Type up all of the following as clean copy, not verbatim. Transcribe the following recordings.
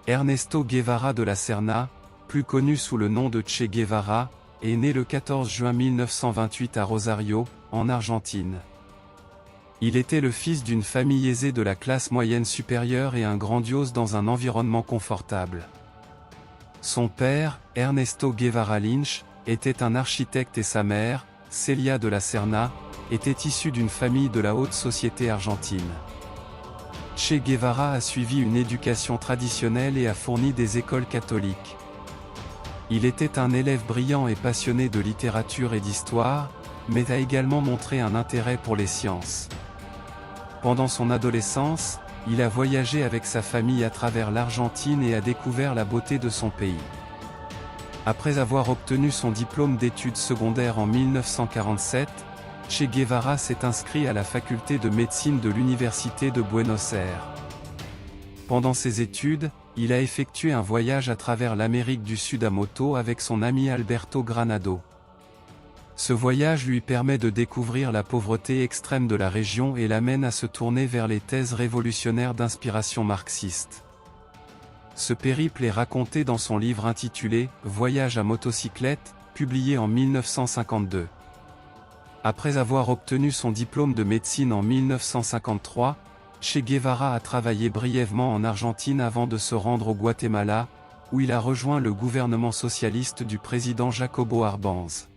Ernesto Guevara de la Serna, plus connu sous le nom de Che Guevara, est né le 14 juin 1928 à Rosario, en Argentine. Il était le fils d'une famille aisée de la classe moyenne supérieure et un grandiose dans un environnement confortable. Son père, Ernesto Guevara Lynch, était un architecte et sa mère, Celia de la Serna, était issue d'une famille de la haute société argentine. Che Guevara a suivi une éducation traditionnelle et a fourni des écoles catholiques. Il était un élève brillant et passionné de littérature et d'histoire, mais a également montré un intérêt pour les sciences. Pendant son adolescence, il a voyagé avec sa famille à travers l'Argentine et a découvert la beauté de son pays. Après avoir obtenu son diplôme d'études secondaires en 1947, Che Guevara s'est inscrit à la faculté de médecine de l'Université de Buenos Aires. Pendant ses études, il a effectué un voyage à travers l'Amérique du Sud à moto avec son ami Alberto Granado. Ce voyage lui permet de découvrir la pauvreté extrême de la région et l'amène à se tourner vers les thèses révolutionnaires d'inspiration marxiste. Ce périple est raconté dans son livre intitulé « Voyage à motocyclette », publié en 1952. Après avoir obtenu son diplôme de médecine en 1953, Che Guevara a travaillé brièvement en Argentine avant de se rendre au Guatemala, où il a rejoint le gouvernement socialiste du président Jacobo Arbenz.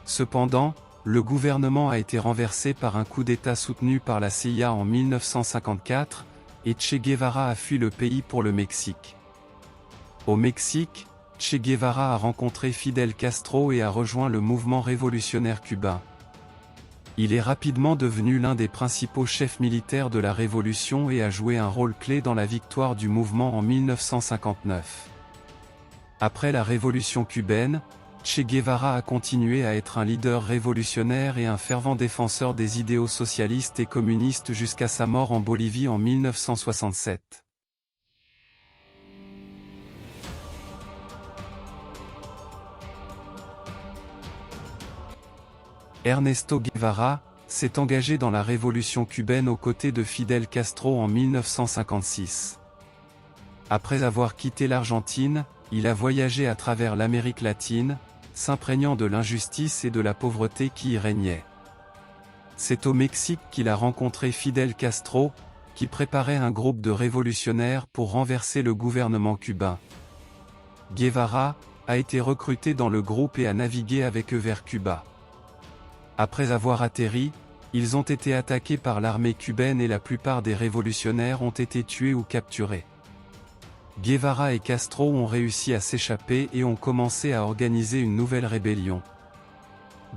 Cependant, le gouvernement a été renversé par un coup d'État soutenu par la CIA en 1954, et Che Guevara a fui le pays pour le Mexique. Au Mexique, Che Guevara a rencontré Fidel Castro et a rejoint le mouvement révolutionnaire cubain. Il est rapidement devenu l'un des principaux chefs militaires de la révolution et a joué un rôle clé dans la victoire du mouvement en 1959. Après la révolution cubaine, Che Guevara a continué à être un leader révolutionnaire et un fervent défenseur des idéaux socialistes et communistes jusqu'à sa mort en Bolivie en 1967. Ernesto Guevara s'est engagé dans la révolution cubaine aux côtés de Fidel Castro en 1956. Après avoir quitté l'Argentine, il a voyagé à travers l'Amérique latine, s'imprégnant de l'injustice et de la pauvreté qui y régnait. C'est au Mexique qu'il a rencontré Fidel Castro, qui préparait un groupe de révolutionnaires pour renverser le gouvernement cubain. Guevara a été recruté dans le groupe et a navigué avec eux vers Cuba. Après avoir atterri, ils ont été attaqués par l'armée cubaine et la plupart des révolutionnaires ont été tués ou capturés. Guevara et Castro ont réussi à s'échapper et ont commencé à organiser une nouvelle rébellion.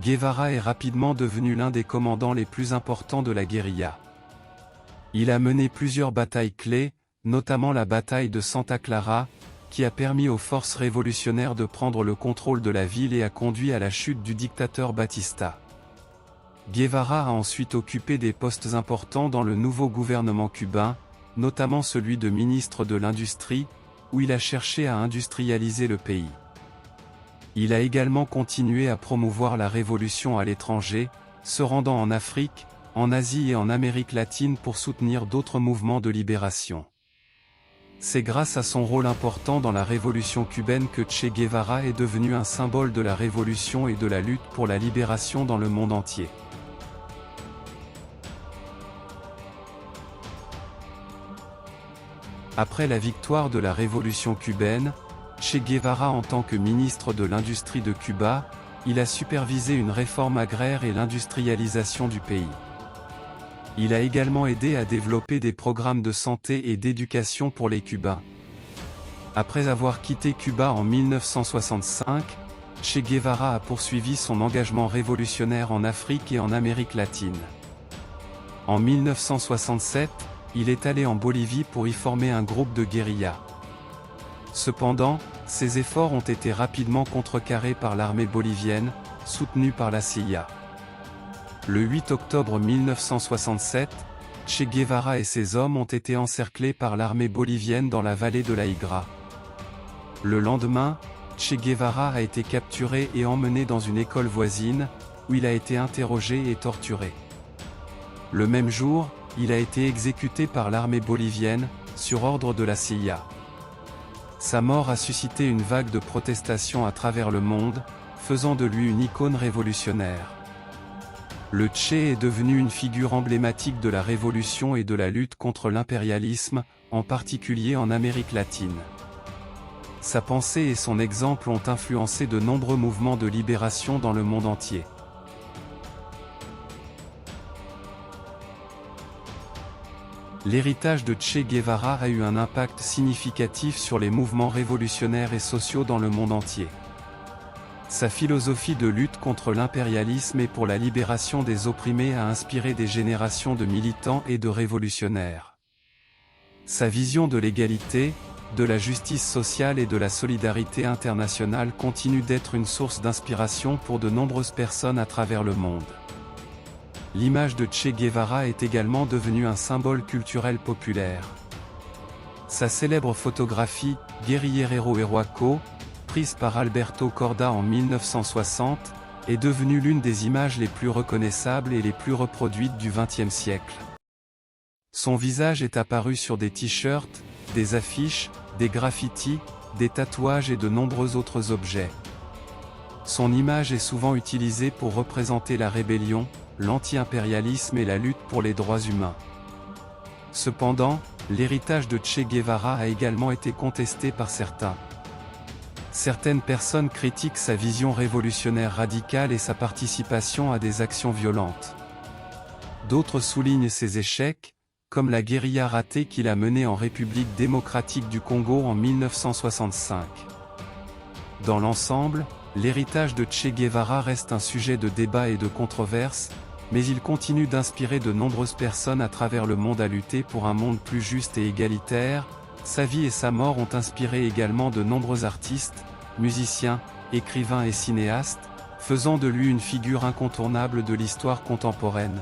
Guevara est rapidement devenu l'un des commandants les plus importants de la guérilla. Il a mené plusieurs batailles clés, notamment la bataille de Santa Clara, qui a permis aux forces révolutionnaires de prendre le contrôle de la ville et a conduit à la chute du dictateur Batista. Guevara a ensuite occupé des postes importants dans le nouveau gouvernement cubain, notamment celui de ministre de l'Industrie, où il a cherché à industrialiser le pays. Il a également continué à promouvoir la révolution à l'étranger, se rendant en Afrique, en Asie et en Amérique latine pour soutenir d'autres mouvements de libération. C'est grâce à son rôle important dans la révolution cubaine que Che Guevara est devenu un symbole de la révolution et de la lutte pour la libération dans le monde entier. Après la victoire de la révolution cubaine, Che Guevara en tant que ministre de l'Industrie de Cuba, il a supervisé une réforme agraire et l'industrialisation du pays. Il a également aidé à développer des programmes de santé et d'éducation pour les Cubains. Après avoir quitté Cuba en 1965, Che Guevara a poursuivi son engagement révolutionnaire en Afrique et en Amérique latine. En 1967, il est allé en Bolivie pour y former un groupe de guérilla. Cependant, ses efforts ont été rapidement contrecarrés par l'armée bolivienne, soutenue par la CIA. Le 8 octobre 1967, Che Guevara et ses hommes ont été encerclés par l'armée bolivienne dans la vallée de la Igra. Le lendemain, Che Guevara a été capturé et emmené dans une école voisine, où il a été interrogé et torturé. Le même jour, il a été exécuté par l'armée bolivienne, sur ordre de la CIA. sa mort a suscité une vague de protestations à travers le monde, faisant de lui une icône révolutionnaire. Le Che est devenu une figure emblématique de la révolution et de la lutte contre l'impérialisme, en particulier en Amérique latine. Sa pensée et son exemple ont influencé de nombreux mouvements de libération dans le monde entier. L'héritage de Che Guevara a eu un impact significatif sur les mouvements révolutionnaires et sociaux dans le monde entier. Sa philosophie de lutte contre l'impérialisme et pour la libération des opprimés a inspiré des générations de militants et de révolutionnaires. Sa vision de l'égalité, de la justice sociale et de la solidarité internationale continue d'être une source d'inspiration pour de nombreuses personnes à travers le monde. L'image de Che Guevara est également devenue un symbole culturel populaire. Sa célèbre photographie, Guerrillero Heroico, prise par Alberto Corda en 1960, est devenue l'une des images les plus reconnaissables et les plus reproduites du XXe siècle. Son visage est apparu sur des t-shirts, des affiches, des graffitis, des tatouages et de nombreux autres objets. Son image est souvent utilisée pour représenter la rébellion, l'anti-impérialisme et la lutte pour les droits humains. Cependant, l'héritage de Che Guevara a également été contesté par certains. Certaines personnes critiquent sa vision révolutionnaire radicale et sa participation à des actions violentes. D'autres soulignent ses échecs, comme la guérilla ratée qu'il a menée en République démocratique du Congo en 1965. Dans l'ensemble, l'héritage de Che Guevara reste un sujet de débat et de controverse, mais il continue d'inspirer de nombreuses personnes à travers le monde à lutter pour un monde plus juste et égalitaire. Sa vie et sa mort ont inspiré également de nombreux artistes, musiciens, écrivains et cinéastes, faisant de lui une figure incontournable de l'histoire contemporaine.